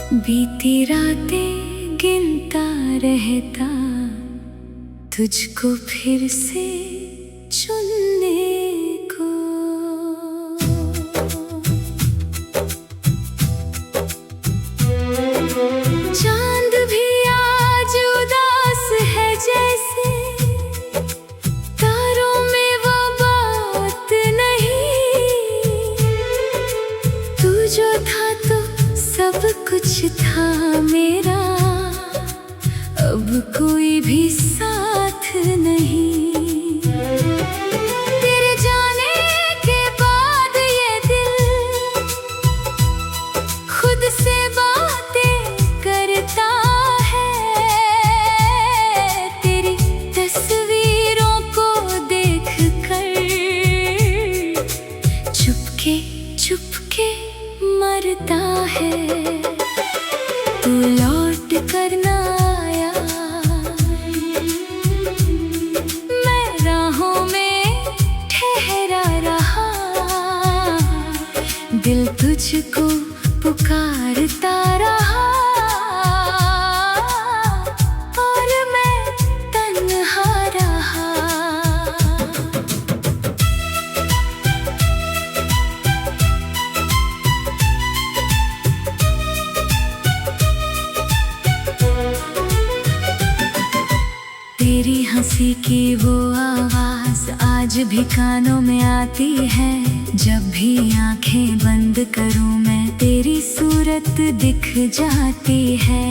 बीती रातें गिनता रहता तुझको फिर से चुनने को। चांद भी आज उदास है जैसे, तारों में वो बात नहीं। तू जो था तो सब कुछ था मेरा, अब कोई भी साथ नहीं। तेरे जाने के बाद ये दिल खुद से बातें करता है। तेरी तस्वीरों को देख कर चुपके चुपके मरता है। तू लौट कर ना आया, मैं राहों में ठहरा रहा। दिल तुझको पुकारता रहा और मैं तन्हा रहा। तेरी हंसी की वो आवाज आज भी कानों में आती है। जब भी आंखें बंद करूं मैं तेरी सूरत दिख जाती है।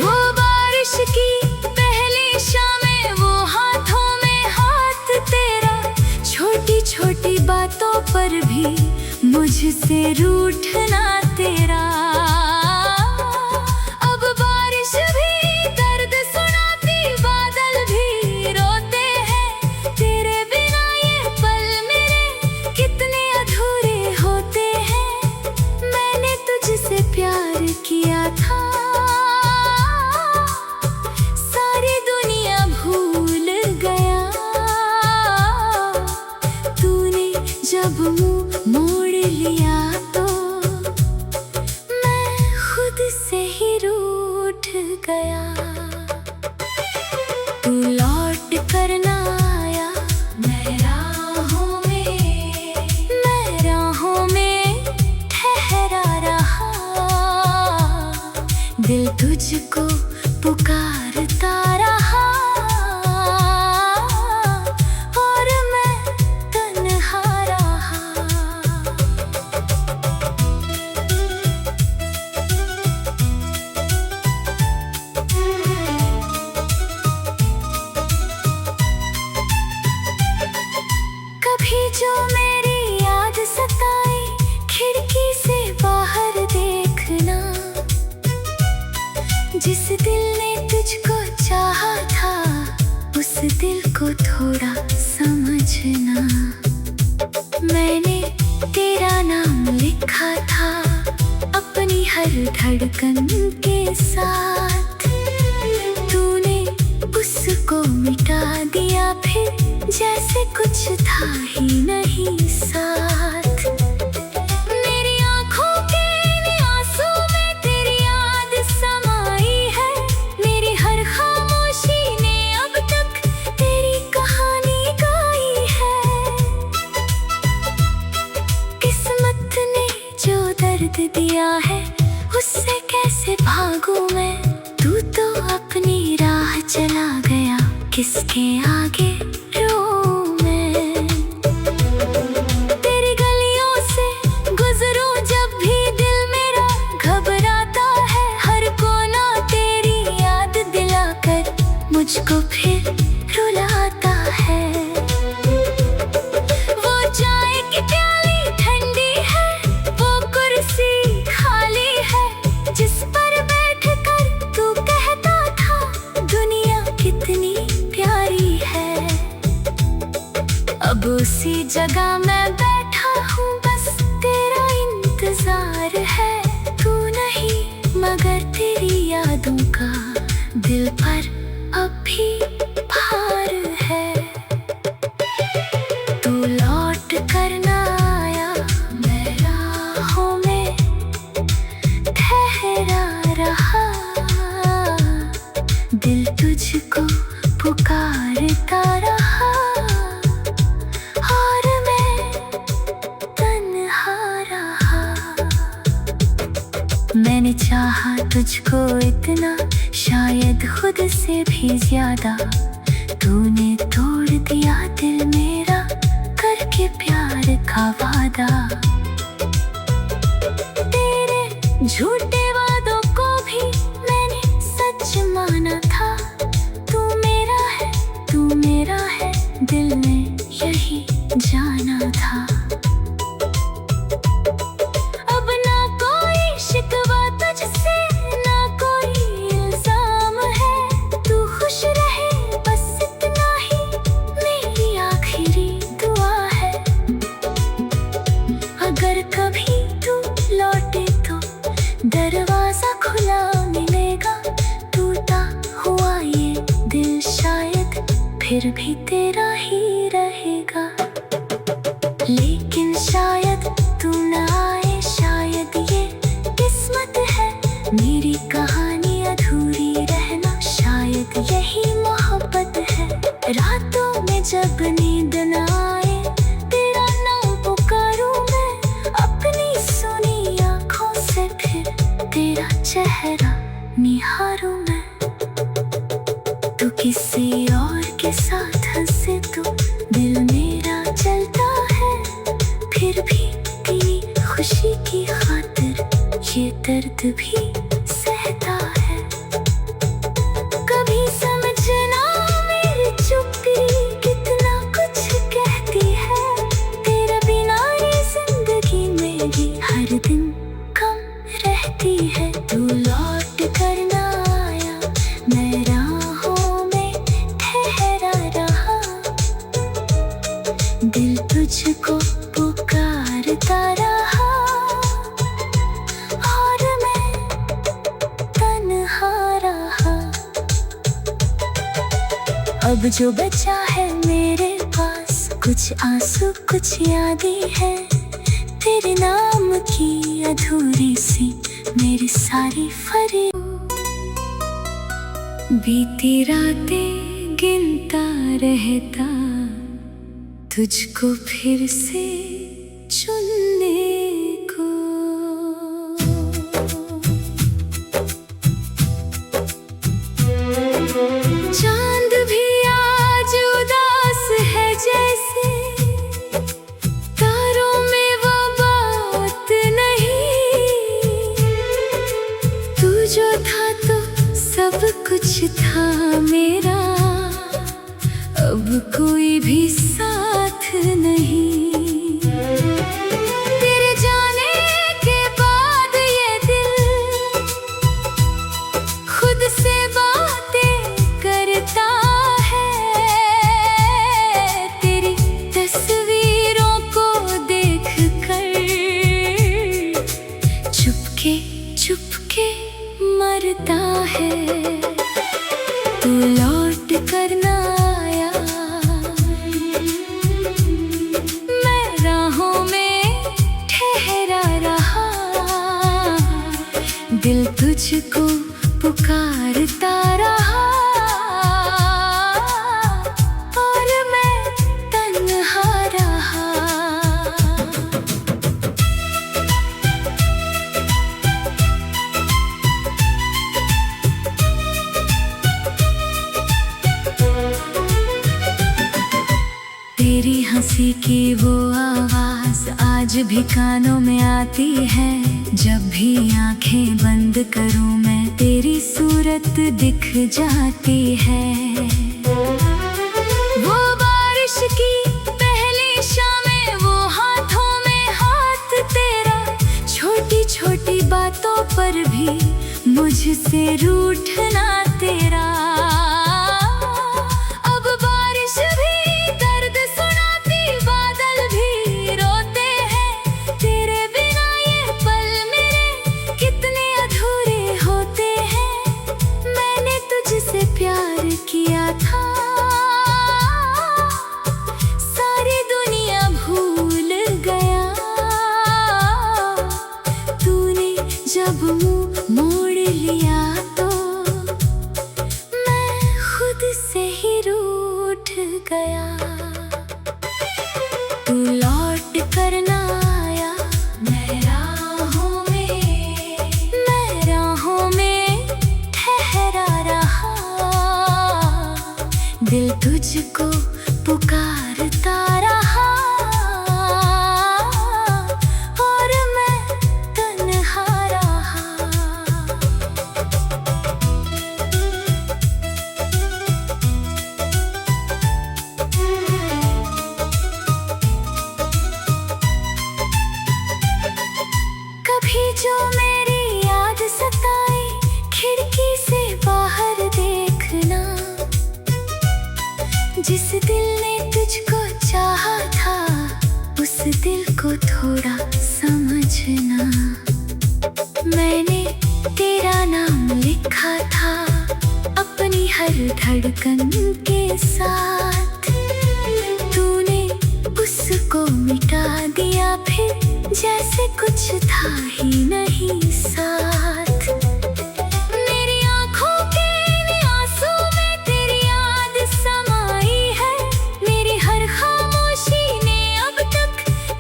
वो बारिश की पहली शामें, वो हाथों में हाथ तेरा, छोटी छोटी बातों पर भी मुझसे रूठना तेरा। प्यार किया था सारी दुनिया भूल गया। तूने जब मुंह मोड़ लिया तो मैं खुद से ही रूठ गया। तू लौट कर ना आया, मैं राहों में ठहरा रहा। दिल तुझको पुकारता रहा और मैं तन्हा रहा। कभी जो मेरी याद सताई, खिड़की से बाहर देखना। जिस दिल ने तुझको चाहा था, उस दिल को थोड़ा समझना। मैंने तेरा नाम लिखा था अपनी हर धड़कन के साथ। तूने उसको मिटा दिया फिर जैसे कुछ था ही नहीं साथ। दिया है उससे कैसे भागूं मैं, तू तो अपनी राह चला गया, किसके आगे रोऊं मैं। तेरी गलियों से गुजरूं जब भी दिल मेरा घबराता है। हर कोना तेरी याद दिलाकर मुझको फिर रुलाता है। वो चाय की प्याली ठंडी है, वो कुर्सी खाली है जिस पर बैठकर तू कहता था दुनिया कितनी प्यारी है। मैंने चाहा तुझको इतना, शायद खुद से भी ज्यादा। तूने तोड़ दिया दिल मेरा, करके प्यार का वादा। तेरे झूठे वादों को भी मैंने सच माना था। तू मेरा है, तू मेरा है, दिल ने यही जाना था। अब ना कोई शिकवा तुझसे, ना कोई इल्जाम है। तू खुश रहे बस इतना ही मेरी आखिरी दुआ है। अगर कभी तू लौटे तो दरवाजा खुला मिलेगा। टूटा हुआ ये दिल शायद फिर भी तेरा ही रहेगा। लेकिन शायद तू ना आए, शायद ये किस्मत है। मेरी कहानी अधूरी रहना, शायद यही मोहब्बत है। रातों में जब नींद ना आए, तेरा नाम पुकारूं मैं। अपनी सुनी आंखों से फिर तेरा चेहरा निहारूं मैं। तू किसी और के साथ हंसे तो दिल मेरा जलता है। फिर भी तेरी खुशी की खातिर ये दर्द भी सहता है। कभी समझना मेरी चुप्पी कितना कुछ कहती है। तेरे बिना ये जिंदगी मेरी हर दिन कम रहती है। तू लौट कर ना आया, मैं राहों में ठहरा रहा। दिल तुझको पुकारता रहा, और मैं तन्हा रहा। अब जो बचा है मेरे पास, कुछ आंसू कुछ यादें हैं। तेरे नाम की अधूरी सी मेरी सारी फरियाद। बीती रातें गिनता रहता, तुझको फिर से चुनने को। चांद भी आज उदास है जैसे, तारों में वो बात नहीं। तू जो था तो सब कुछ था मेरा, अब कोई भी साथ नहीं। तेरे जाने के बाद ये दिल खुद से बातें करता है। तेरी तस्वीरों को देख कर चुपके चुपके मरता है। तू लौट कर ना आया, मैं राहों में ठहरा रहा। दिल तुझको पुकारता रहा, और मैं तन्हा रहा। तेरी हंसी की वो आवाज आज भी कानों में आती है। जब भी आंखें बंद करूं मैं, तेरी सूरत दिख जाती है। वो बारिश की पहली शामें, वो हाथों में हाथ तेरा। छोटी छोटी बातों पर भी मुझसे रूठना तेरा। अब बारिश भी दर्द सुनाती, बादल भी रोते हैं। तेरे बिना ये पल मेरे कितने अधूरे होते हैं। मैंने तुझसे प्यार किया था, सारी दुनिया भूल गया। तूने जब मुंह मोड़ लिया तो मैं तुझको पुकारता रहा और मैं तन्हा रहा। कभी जो मेरी याद सताई, खिड़की से बाहर देखना। जिस दिल ने तुझको चाहा था, उस दिल को थोड़ा समझना। मैंने तेरा नाम लिखा था अपनी हर धड़कन के साथ। तूने उसको मिटा दिया फिर, जैसे कुछ था ही नहीं साथ। मेरी आँखों के इन आंसू में तेरी याद समाई है। मेरी हर खामोशी ने अब तक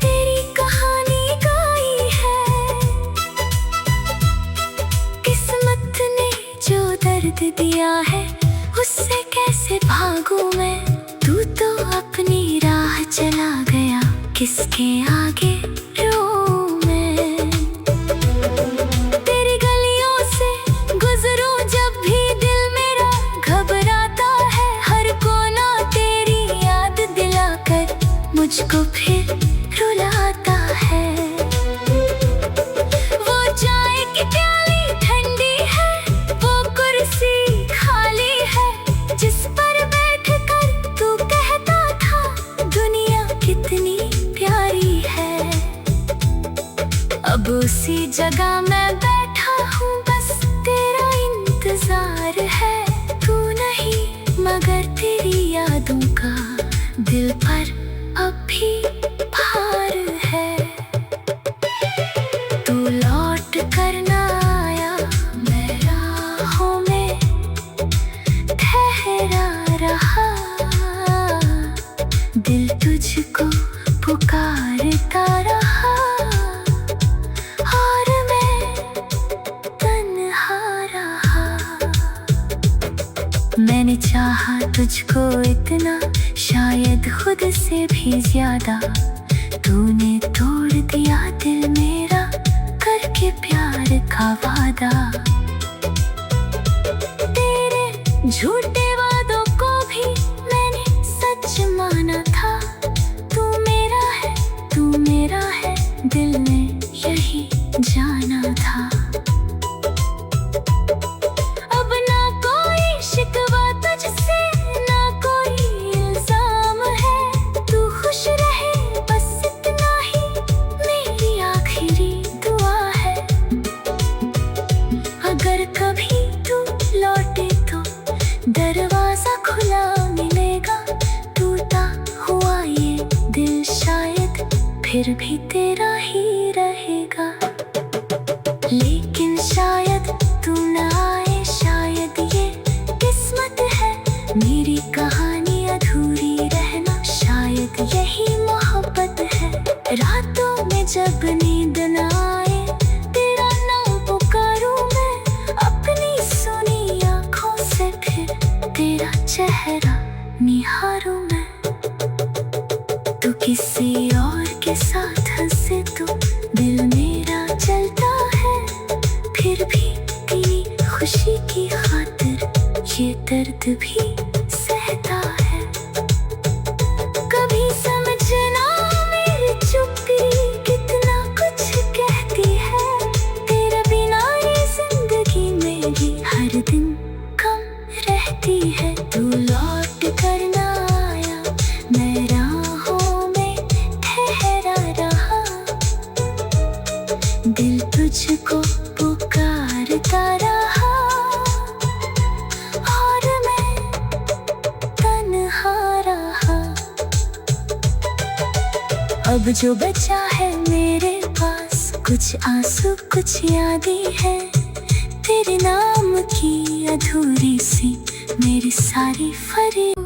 तेरी कहानी गाई है। किस्मत ने जो दर्द दिया है, उससे कैसे भागूं मैं। तू तो अपनी राह चला गया, किसके आगे रो मैं। तेरी गलियों से गुजरूं जब भी दिल मेरा घबराता है। हर कोना तेरी याद दिलाकर मुझको फिर रुलाता है। वो चाय की प्याली ठंडी है, वो कुर्सी खाली है जिस पर बैठकर तू कहता था दुनिया कितनी प्यारी है। अब उसी जगह मैं बैठा हूँ, बस तेरा इंतजार है। तू नहीं मगर तेरी यादों का दिल पर अब भी भार है। तू लौट कर ना आया, मैं राहों में ठहरा रहा। दिल तुझको पुकारता रहा और मैं तन्हा रहा। मैंने चाहा तुझको इतना, शायद खुद से भी ज्यादा। तूने तोड़ दिया दिल मेरा करके प्यार का वादा। तेरे झूठे वादों को भी मैंने सच माना था। तू मेरा है, दिल ने यही जाना था। अब ना कोई शिकवा तुझसे, ना कोई इल्जाम है। तू खुश रहे बस इतना ही मेरी आखिरी दुआ है। अगर कभी तू लौटे तो दरवाजा खुला मिलेगा। टूटा हुआ ये दिल शायद फिर भी तेरा ही रहेगा। लेकिन शायद तू न आए, शायद ये किस्मत है। मेरी कहानी अधूरी रहना, शायद यही मोहब्बत है। रातों में जब नींद न आए, तेरा नाम पुकारूं मैं। अपनी सुनी आँखों से फिर तेरा चेहरा निहारूं मैं। तू किसी और के साथ हंसे तो दिल मेरा जलता है। फिर भी तेरी खुशी की खातिर ये दर्द भी सहता है। कभी समझना मेरी चुप्पी कितना कुछ कहती है। तेरे बिना ये जिंदगी मेरी हर दिन कम रहती है। तू लौट कर ना आया, मैं राहों में ठहरा रहा। दिल तुझको पुकारता रहा और मैं तन्हा रहा। अब जो बचा है मेरे पास, कुछ आंसू कुछ यादें हैं। तेरे नाम की अधूरी सी मेरी सारी फरियाद।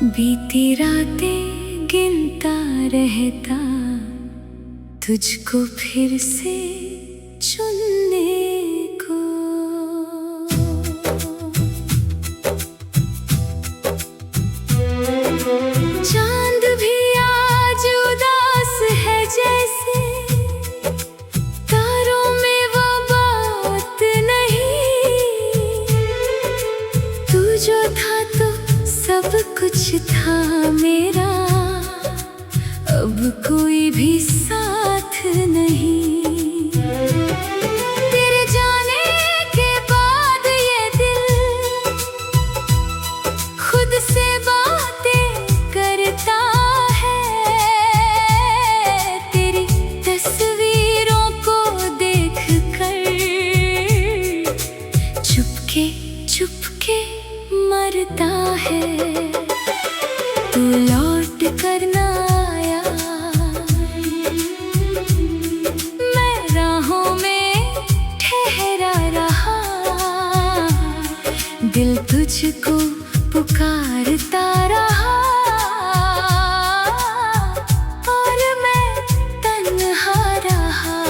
बीती रातें गिनता रहता, तुझको फिर से चुनने को। है, तू लौट कर ना आया। मैं राहों में ठहरा रहा, दिल तुझको पुकारता रहा, और मैं तन्हा रहा।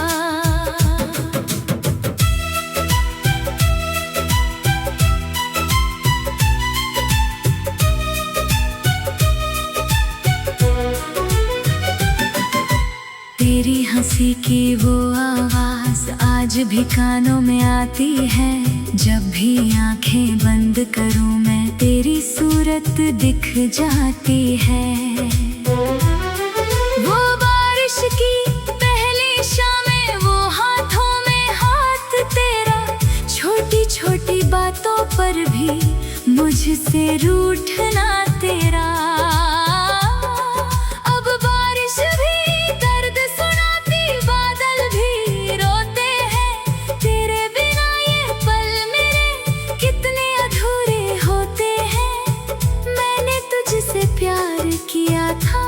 तेरी हंसी की वो आवाज आज भी कानों में आती है, जब भी आंखें बंद करूं मैं तेरी सूरत दिख जाती है। वो बारिश की पहली शामें, वो हाथों में हाथ तेरा, छोटी छोटी बातों पर भी मुझसे रूठना तेरा। अब बारिश भी दर्द सुनाती, बादल भी रोते हैं, तेरे बिना ये पल मेरे कितने अधूरे होते हैं। मैंने तुझसे प्यार किया था,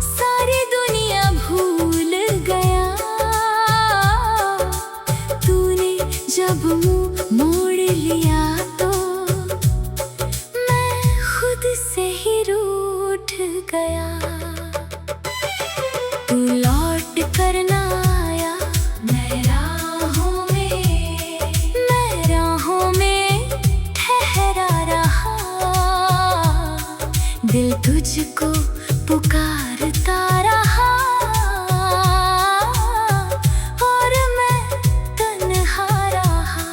सारी दुनिया भूल गया। तूने जब मुंह मोड़ लिया तो मैं खुद से ही रूठ गया। तू लौट कर ना आया, मैं राहों में ठहरा रहा, दिल तुझको पुकारता रहा, और मैं तन्हा रहा।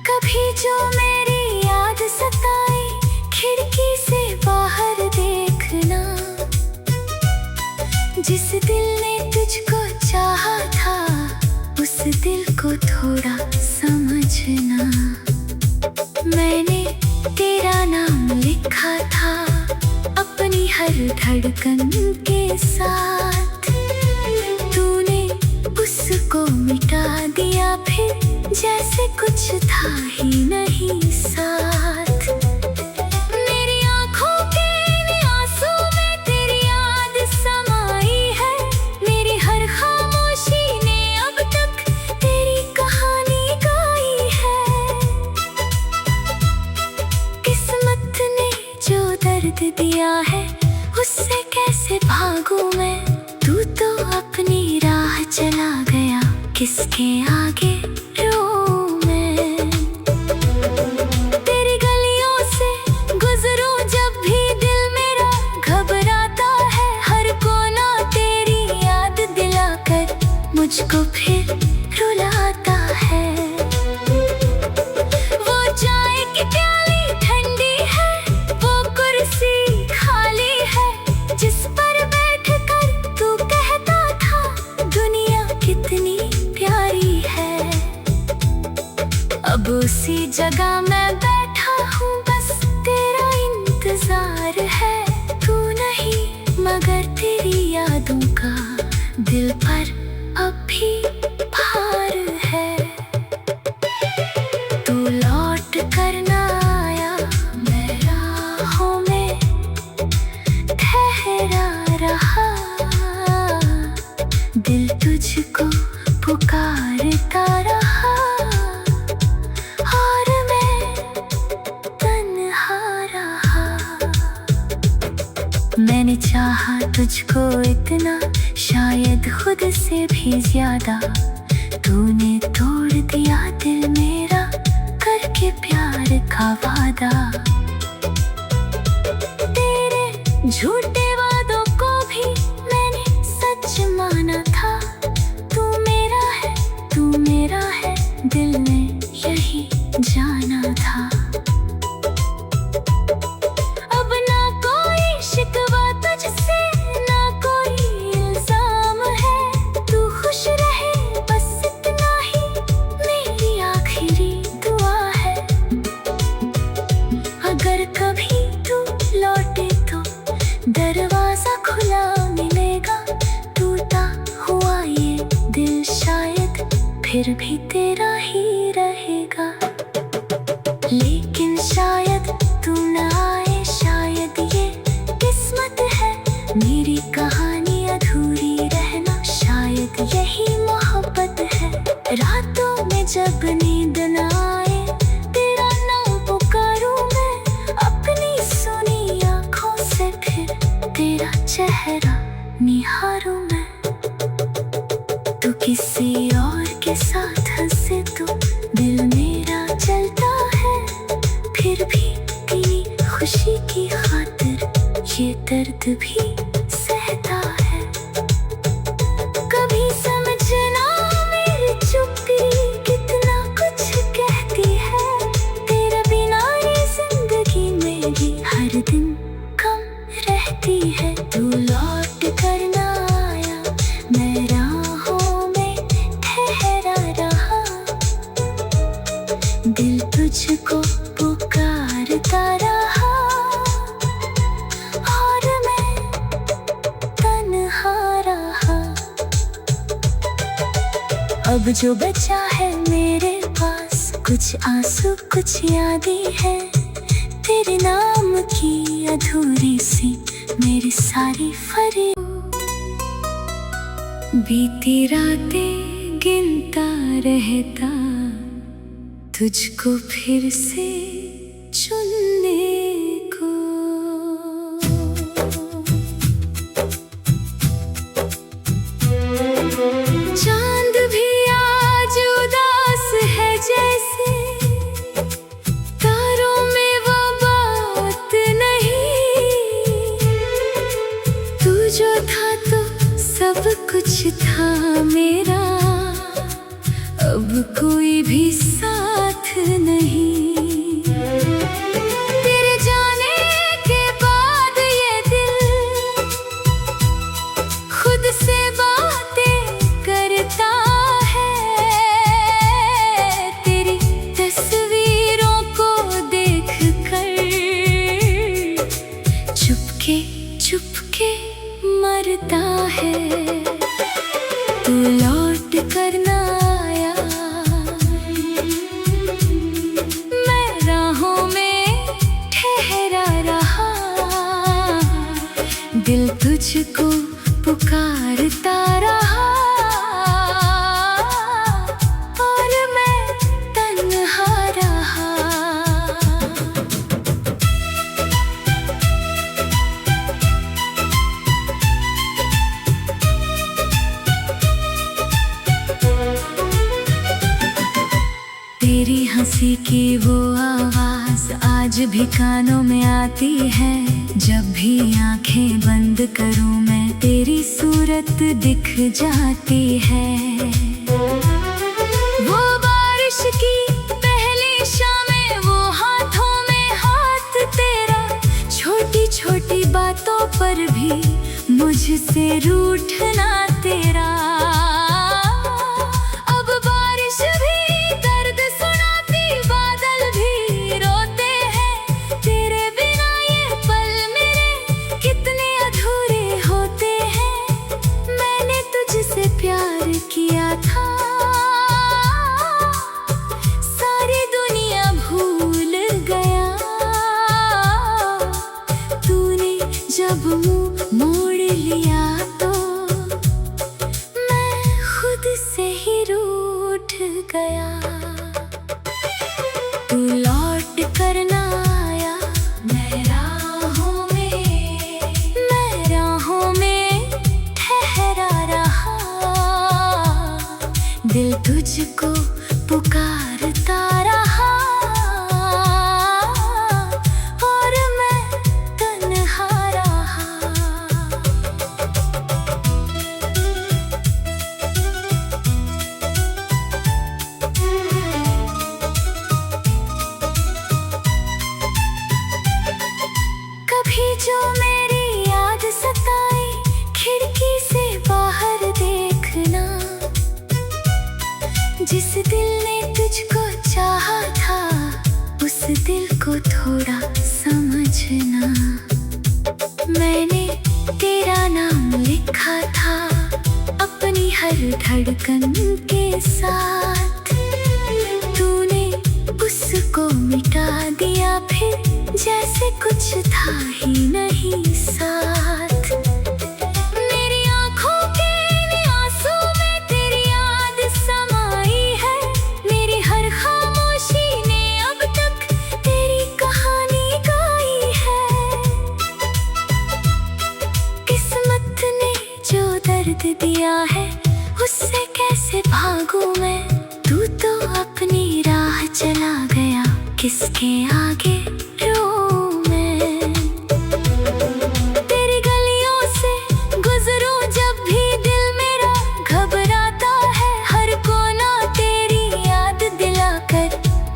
कभी जो मेरी याद सताई, खिड़की से बाहर देखना, जिस दिल ने तुझको चाहा था, उस दिल को थोड़ा समझना। मैंने तेरा नाम लिखा था अपनी हर धड़कन के साथ, तूने उसको मिटा दिया फिर जैसे कुछ था ही नहीं साथ। मेरी आँखों के इन आंसू में तेरी याद समाई है, मेरी हर खामोशी ने अब तक तेरी कहानी गाई है। किस्मत ने जो दर्द दिया है, उससे कैसे भागूं मैं, तू तो अपनी राह चला गया, किसके आगे रोऊं मैं। तेरी गलियों से गुजरूं जब भी दिल मेरा घबराता है, हर कोना तेरी याद दिलाकर मुझको फिर रुलाता है। वो चाय की प्याली ठंडी है, वो कुर्सी खाली है, जिस पर बैठकर तू कहता था दुनिया कितनी प्यारी है। अब उसी जगह मैं बैठा हूँ, बस तेरा इंतजार है। तू नहीं मगर तेरी यादों का दिल पर अब भी भार है। तू लौट कर ना आया, मैं राहों में ठहरा रहा, दिल तुझको पुकारता रहा, और मैं तन्हा रहा। मैंने चाहा तुझको इतना, शायद खुद से भी ज्यादा, तूने तोड़ दिया दिल मेरा करके प्यार का वादा। तेरे झूठे वादों को भी मैंने सच माना था, तू मेरा है, दिल ने यही जाना था। अब ना कोई शिकवा तुझसे, ना कोई इल्जाम है, तू खुश रहे बस इतना ही मेरी आखिरी दुआ है। अगर कभी तू फिर भी तेरा ही रहेगा। लेकिन शायद तू न आए, शायद ये किस्मत है, मेरी कहानी अधूरी रहना, शायद यही मोहब्बत है। रातों में जब नींद न आए, तेरा नाम पुकारूं मैं, अपनी सुनी आँखों से फिर तेरा चेहरा निहारूं मैं। तू किसी और के साथ हंसे तो दिल मेरा जलता है, फिर भी तेरी खुशी की खातिर ये दर्द भी सहता है। कभी समझना मेरी चुप्पी कितना कुछ कहती है, तेरे बिना ये जिंदगी मेरी हर दिन कम रहती है। तू लौट कर ना आया, मैं राहों में ठहरा रहा, दिल तुझको पुकारता रहा, और मैं तन्हा रहा। अब जो बचा है मेरे पास, कुछ आंसू कुछ यादें हैं, तेरे नाम की अधूरी सी मेरी सारी फरियाद। बीती रातें गिनता रहता, तुझको फिर से चुनने को। चांद भी आज उदास है जैसे, तारों में वो बात नहीं। तू जो था तो सब कुछ था मेरा, अब कोई भी साथ नहीं। तेरे जाने के बाद ये दिल खुद से बातें करता है, तेरी तस्वीरों को देख कर चुपके चुपके मरता है। तू लौट कर ना आया, मैं राहों में ठहरा रहा, दिल तुझको पुकारता रहा, और मैं तन्हा रहा। तेरी हंसी की वो आवाज आज भी कानों में आती है, जब भी आंखें बंद करूं मैं तेरी सूरत दिख जाती है। वो बारिश की पहली शामें, वो हाथों में हाथ तेरा, छोटी छोटी बातों पर भी मुझसे रूठना तेरा। किया था सारी दुनिया भूल गया, तूने जब मुंह मोड़ लिया तो मैं खुद से ही रूठ गया। तू लौट कर ना आया, मैं राहों में ठहरा रहा, दिल तुझको पुकारता रहा, और मैं तन्हा रहा। कभी जो मेरी याद सताई, खिड़की से बाहर देखना, जिस दिल ने तुझको चाहा था, उस दिल को थोड़ा समझना। मैंने तेरा नाम लिखा था अपनी हर धड़कन के साथ तूने उसको मिटा दिया, फिर जैसे कुछ था ही नहीं साथ। मेरी आँखों के आंसू में तेरी याद समाई है, मेरी हर खामोशी ने अब तक तेरी कहानी गाई है। किस्मत ने जो दर्द दिया है उससे कैसे भागूं मैं, तू तो अपनी राह चला गया, किसके आगे रो मैं। तेरी गलियों से गुजरूं जब भी दिल मेरा घबराता है, हर कोना तेरी याद दिलाकर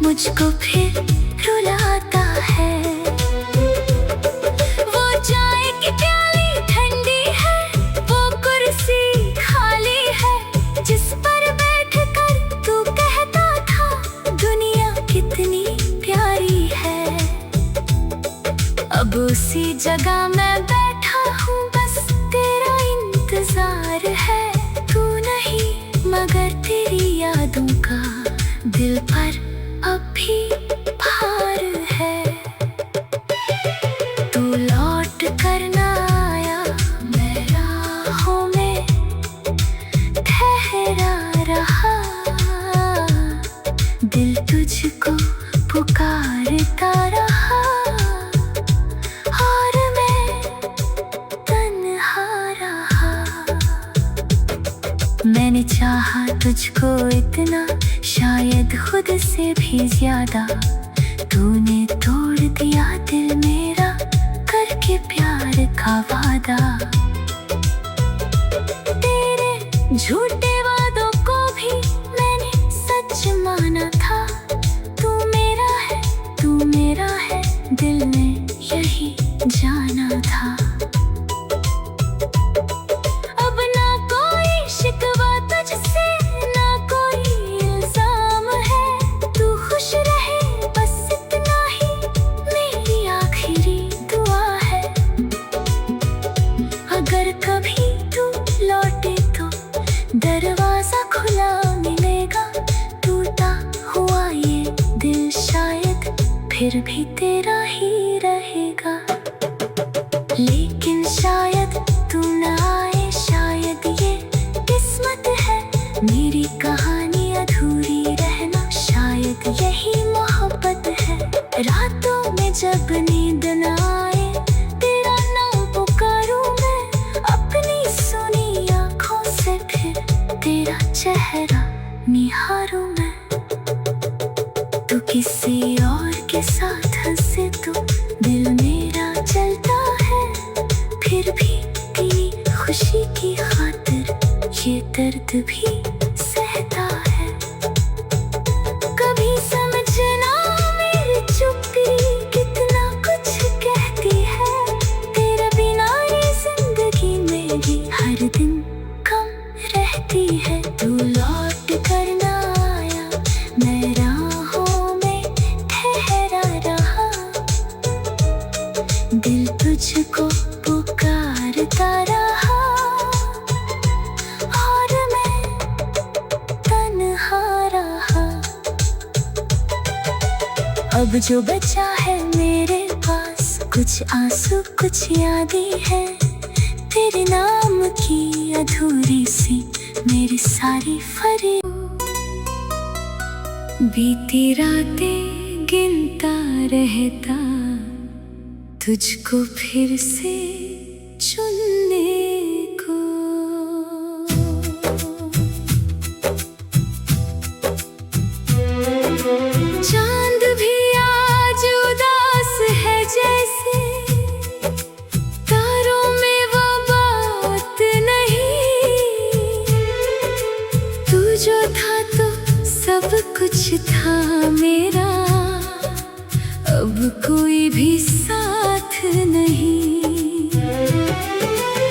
मुझको फिर रुलाता है। वो चाय की प्याली ठंडी है, वो कुर्सी खाली है जिस पर बैठकर तू कहता था दुनिया कितनी प्यारी है। अब उसी जगह मैं बैठा हूँ, बस तेरा इंतजार है। तू नहीं मगर तेरी यादों का दिल पर अब भी भार है। तू लौट कर ना आया, मैं राहों में ठहरा रहा, दिल तुझको पुकारता रहा और मैं तन्हा रहा। मैंने चाहा तुझको इतना, शायद खुद से भी ज्यादा, तूने तोड़ दिया दिल मेरा करके प्यार का वादा। तेरे झूठे वादों को भी मैंने सच माना था, तू मेरा है दिल ने यही जाना था। अब ना कोई शिकवा तुझसे, ना कोई इल्जाम है, तू खुश रहे बस इतना ही मेरी आखिरी दुआ है। अगर कभी तू लौटे तो दरवाजा खुला मिलेगा, टूटा हुआ ये दिल शायद फिर भी तेरा ही रहेगा। लेकिन शायद तू ना आए, शायद ये किस्मत है, मेरी कहानी अधूरी रहना, शायद यही मोहब्बत है। रातों में जब नींद ना आए, तेरा नाम पुकारूं मैं, अपनी सुनी आँखों से फिर तेरा चेहरा निहारूं मैं। तू किसी और के साथ हंसे तो दिल मेरा जलता है, फिर भी तेरी खुशी की खातिर ये दर्द भी सहता है। कभी समझना मेरी चुप्पी कितना कुछ कहती है, तेरे बिना ये जिंदगी मेरी हर दिन कम रहती है। तू लौट कर ना आया, मैं राहों में ठहरा रहा, दिल तुझको पुकारता रहा और मैं तन्हा रहा। अब जो बचा है मेरे पास, कुछ आंसू कुछ यादें हैं, तेरे नाम की अधूरी सी मेरी सारी फरियाद। बीती रातें गिनता रहता, तुझको फिर से चुनने को। चांद भी आज उदास है जैसे, तारों में वो बात नहीं। तू जो था तो सब कुछ था मेरा, अब कोई भी साथ नहीं।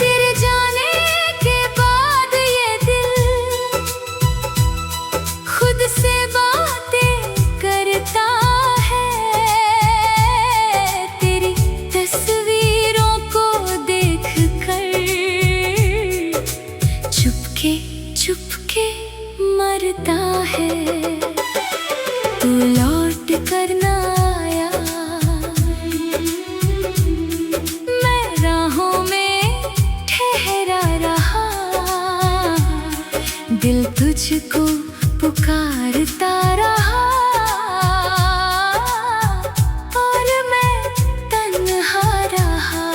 तेरे जाने के बाद ये दिल खुद से बातें करता है, तेरी तस्वीरों को देख कर चुपके के मरता है। तू लौट कर ना आया, मैं राहों में ठहरा रहा। दिल तुझको पुकारता रहा और मैं तन्हा रहा।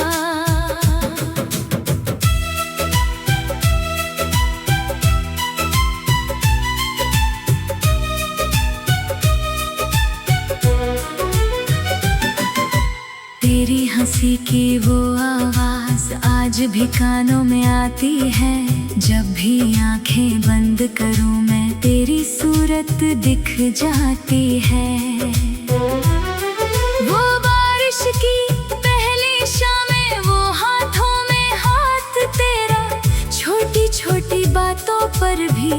तेरी हंसी की वो आवाज आज भी कानों में आती है। जब भी आंखें बंद करूं मैं तेरी सूरत दिख जाती है। वो बारिश की पहली शामें, वो हाथों में हाथ तेरा, छोटी छोटी बातों पर भी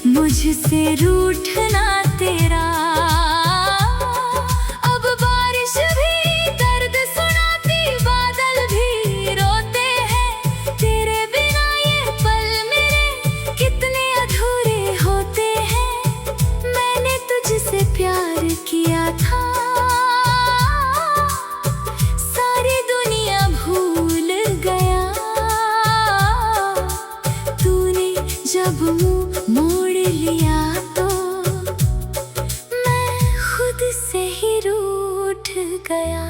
मुझसे रूठना तेरा। अब बारिश भी दर्द सुनाती, बादल भी रोते हैं। तेरे बिना ये पल मेरे कितने अधूरे होते हैं। मैंने तुझसे प्यार किया था, सारी दुनिया भूल गया। तूने जब मुंह मोड़ लिया तो मैं खुद से ही रूठ गया।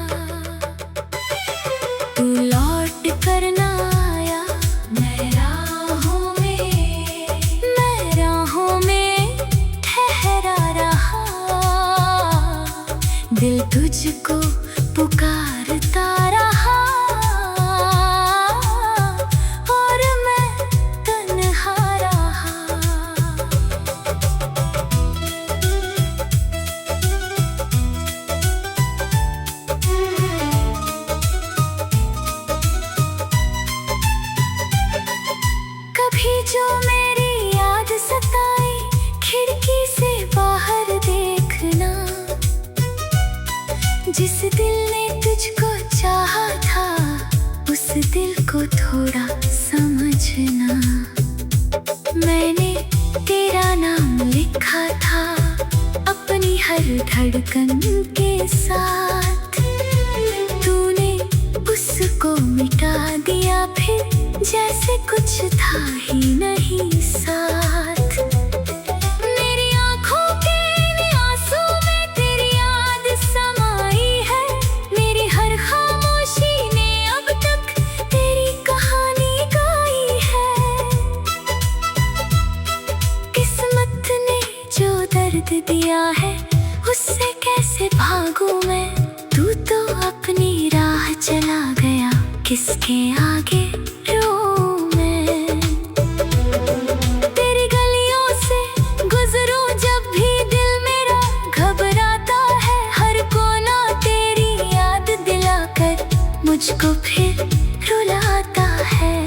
तू लौट कर ना आया, मैं राहों में ठहरा रहा। दिल तुझको पुकारता रहा और मैं तन्हा रहा। कभी जो मेरी याद सताई, खिड़की से बाहर देखना। जिस दिल ने तुझको चाहा था, उस दिल को थोड़ा समझना। मैंने तेरा नाम लिखा था अपनी हर धड़कन के साथ। तूने उसको मिटा दिया फिर जैसे कुछ था ही नहीं साथ। मेरी आँखों के आंसू में तेरी याद समाई है। मेरी हर खामोशी ने अब तक तेरी कहानी गाई है। किस्मत ने जो दर्द दिया है, उससे कैसे भागूं मैं। तू तो अपनी राह चला गया, किसके आगे रो मैं। तेरी गलियों से गुजरूं जब भी दिल मेरा घबराता है। हर कोना तेरी याद दिलाकर मुझको फिर रुलाता है।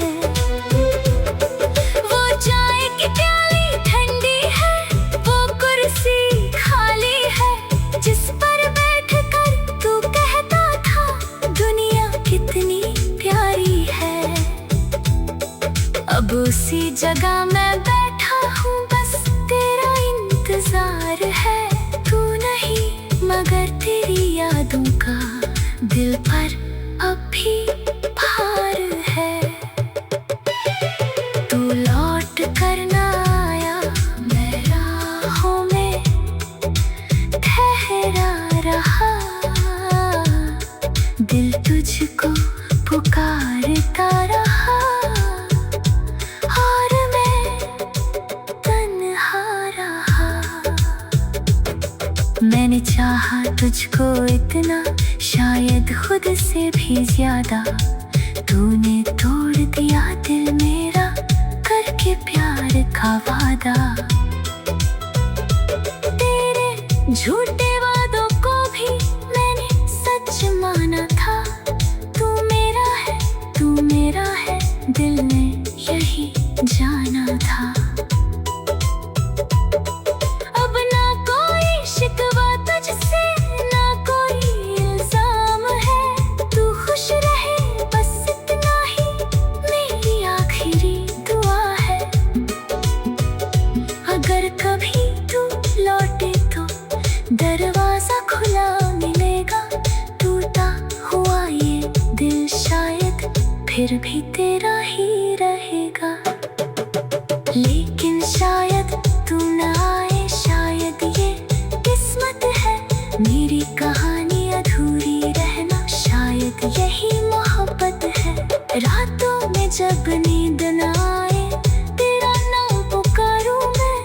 वो चाय की प्याली ठंडी है, वो कुर्सी खाली है जिस पर बैठकर तू कहता था दुनिया कितनी प्यारी है। अब उसी जगह मैं बैठा हूँ, बस तेरा इंतजार है। तू नहीं मगर तेरी यादों का दिल पर अब भी भार है। तू लौट कर ना आया, मैं राहों में ठहरा रहा। दिल तुझको पुकारता रहा और मैं तन्हा रहा। मैंने चाहा तुझको इतना, शायद खुद से भी ज्यादा। तूने तोड़ दिया दिल मेरा करके प्यार का वादा। तेरे झूठे वादों को भी मैंने सच माना था। तू मेरा है दिल ने यही जाना था। अब ना कोई शिकवा तुझसे, ना कोई इल्जाम है। तू खुश रहे बस इतना ही मेरी आखिरी दुआ है। फिर भी तेरा ही रहेगा। लेकिन शायद तू न आए, शायद ये किस्मत है। मेरी कहानी अधूरी रहना, शायद यही मोहब्बत है। रातों में जब नींद न आए, तेरा नाम पुकारूं मैं,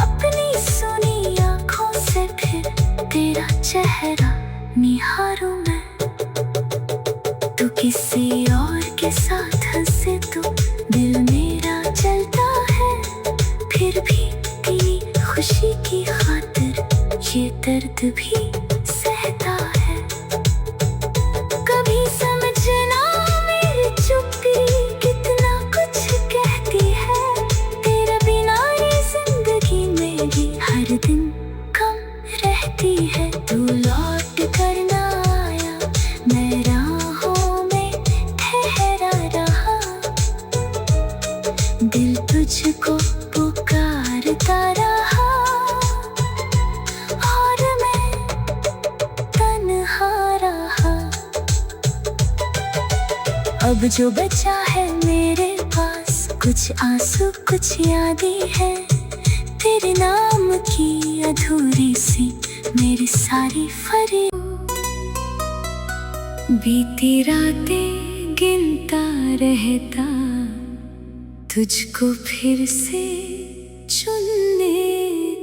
अपनी सुनी आँखों से फिर तेरा चेहरा निहारूं मैं। तू किसी और के साथ हंसे तो दिल मेरा जलता है, फिर भी तेरी खुशी की खातिर ये दर्द भी सहता है। कभी समझना मेरी चुप्पी कितना कुछ कहती है, तेरे बिना ये जिंदगी मेरी हर दिन कम रहती है। तू लौट कर ना आया, मैं राहों में ठहरा रहा, दिल तुझको पुकारता रहा और मैं तन्हा रहा। अब जो बचा है मेरे पास, कुछ आंसू कुछ यादें हैं, तेरे नाम की अधूरी सी मेरी सारी फरियाद। बीती रातें गिनता रहता, तुझको फिर से चुनने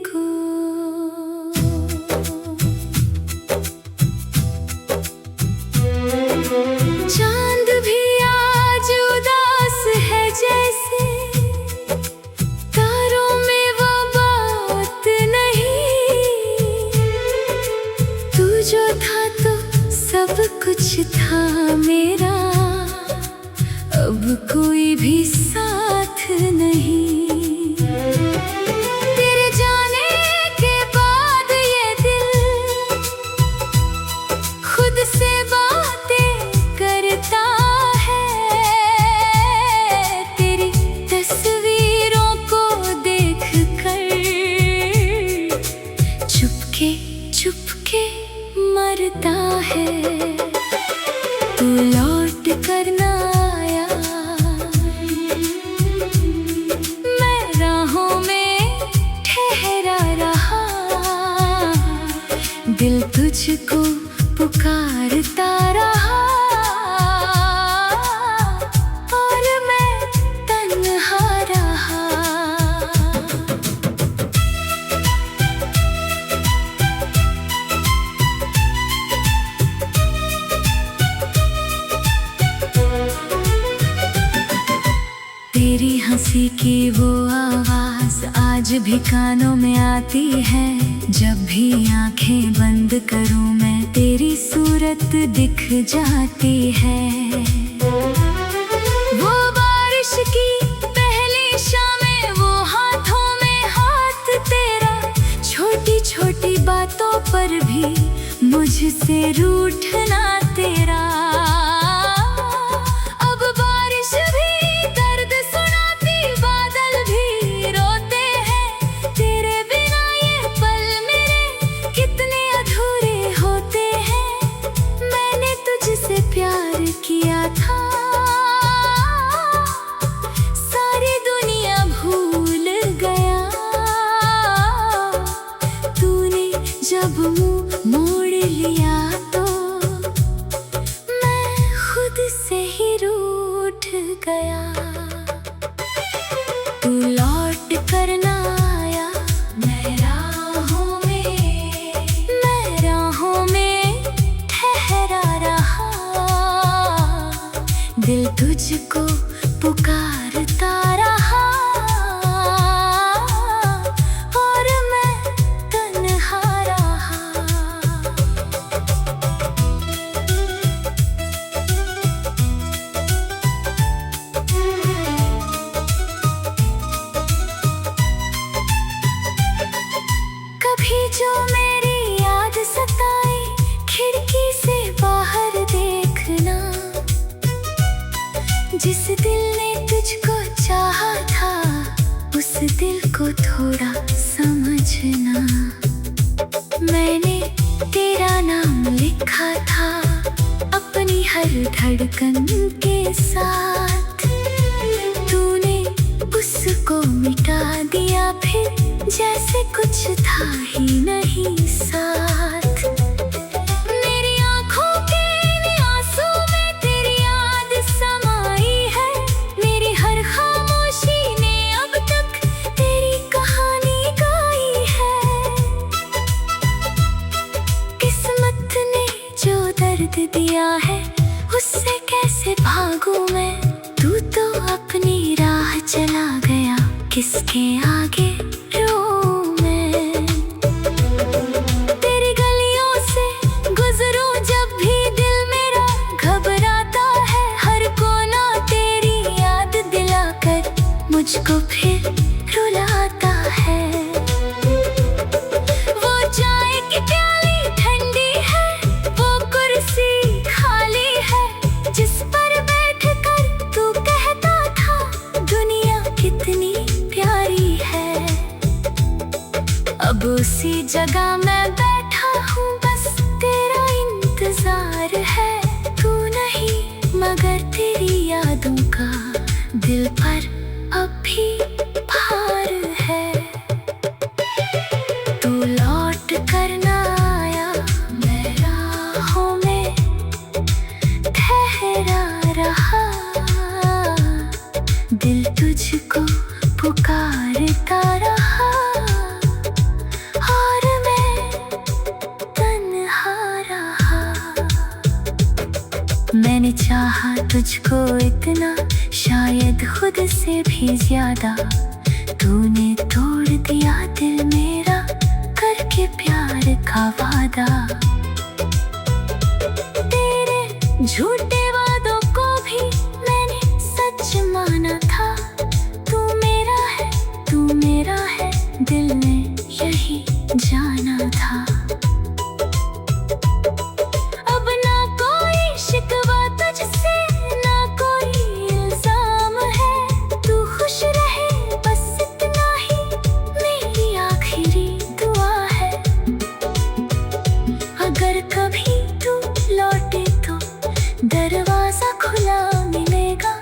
को। चांद भी आज उदास है जैसे, तारों में वो बात नहीं। तू जो था तो सब कुछ था मेरा, अब कोई भी साथ नहीं। तेरे जाने के बाद ये दिल खुद से बातें करता है, तेरी तस्वीरों को देख कर चुपके चुपके मरता है। तू लौट कर ना आया, मैं राहों में ठहरा रहा, दिल तुझको पुकारता रहा और मैं तन्हा रहा। तेरी हंसी की वो आवाज आज भी कानों में आती है, जब भी आंखें बंद करूं मैं तेरी सूरत दिख जाती है। वो बारिश की पहली शामें, वो हाथों में हाथ तेरा, छोटी छोटी बातों पर भी मुझसे रूठना तेरा। प्यार किया था, सारी दुनिया भूल गया, तूने जब मुंह मोड़ लिया तो मैं खुद से ही रूठ गया। तू लौट कर ना आया, मैं राहों में ठहरा रहा, दिल तुझको पुकारता रहा और मैं तन्हा रहा। कभी जो मेरी याद सताए, खिड़की से बाहर देखना, जिस दिल ने तुझको चाहा था, उस दिल को थोड़ा समझना। मैंने तेरा नाम लिखा था अपनी हर धड़कन के साथ तूने उसको मिटा दिया, फिर जैसे कुछ था ही नहीं साथ। मेरी आँखों के आंसू में तेरी याद समाई है, मेरी हर खामोशी ने अब तक तेरी कहानी गाई है। किस्मत ने जो दर्द दिया है उससे कैसे भागूं मैं, तू तो अपनी राह चला गया, किसके आगे रोऊं मैं। तेरी गलियों से गुजरूं जब भी दिल मेरा घबराता है, हर कोना तेरी याद दिलाकर मुझको फिर रुलाता है। वो चाय की प्याली ठंडी है, वो कुर्सी खाली है जिस पर बैठ कर तू कहता था दुनिया कितनी प्यारी है। अब उसी जगह मैं बैठा हूँ, बस तेरा इंतजार है। तू नहीं मगर तेरी यादों का दिल पर अब भी भार है। तू लौट कर ना आया, मैं राहों में ठहरा रहा, दिल तुझको पुकारता रहा और मैं तन्हा रहा। मैंने चाहा तुझको इतना, शायद खुद से भी ज्यादा, तूने तोड़ दिया दिल मेरा करके प्यार का वादा। तेरे झूठे वादों को भी मैंने सच माना था, तू मेरा है दिल ने यही जाना था। अब ना कोई शिकवा तुझसे, ना कोई इल्जाम है, तू खुश रहे बस इतना ही मेरी आखिरी दुआ है। अगर कभी तू लौटे तो दरवाजा खुला मिलेगा,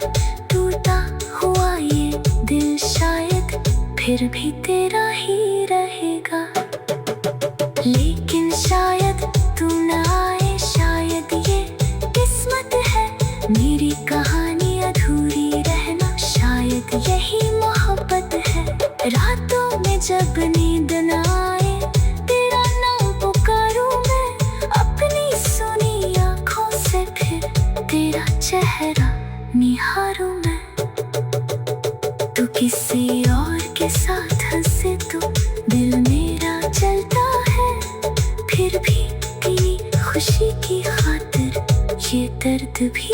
टूटा हुआ ये दिल शायद फिर भी तेरा ही रहेगा। लेकिन शायद तू न आए, शायद ये किस्मत है, मेरी कहानी अधूरी रहना, शायद यही मोहब्बत है। रातों में जब नींद न आए, तेरा नाम पुकारूं मैं, अपनी सुनी आँखों से फिर तेरा चेहरा निहारूं मैं। तू किसी और के साथ हंसे तो दिल मेरा जलता है, फिर भी तेरी खुशी की खातिर ये दर्द भी